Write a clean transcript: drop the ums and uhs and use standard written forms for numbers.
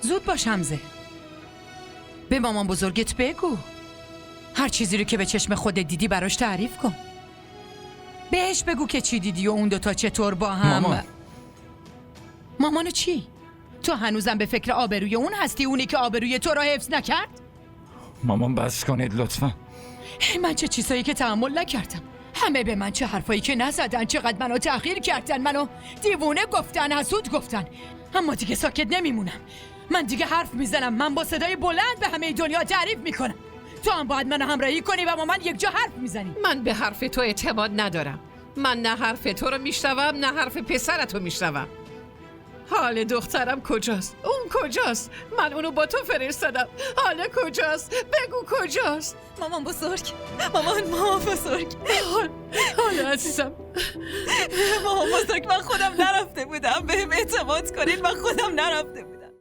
زود باش حمزه، به مامان بزرگت بگو. هر چیزی رو که به چشم خودت دیدی براش تعریف کن. بهش بگو که چی دیدی و اون دوتا چطور با هم. مامانو چی؟ تو هنوزم به فکر آبروی اون هستی، اونی که آبروی تو رو حفظ نکرد؟ مامان بس کنید لطفا. من چه چیزایی که تحمل نکردم، همه به من چه حرفایی که نزدن، چقدر منو تحقیر کردن، منو دیوونه گفتن، حسود گفتن. اما دیگه ساکت نمیمونم. من دیگه حرف میزنم. من با صدای بلند به همه دنیا تعریف میکنم. تو هم باید منو همراهی کنی و با من یک جا حرف میزنی. من به حرف تو اعتماد ندارم. من نه حرف تو رو میشنوم نه حرف پسرتو میشنوم. حال دخترم کجاست؟ اون کجاست؟ من اونو با تو فرستادم. حال کجاست؟ بگو کجاست؟ مامان بزرگ، مامان بزرگ، حال عزیزم. مامان بزرگ، من خودم نرفته بودم. بهم اعتماد کنین، من خودم نرفته بودم.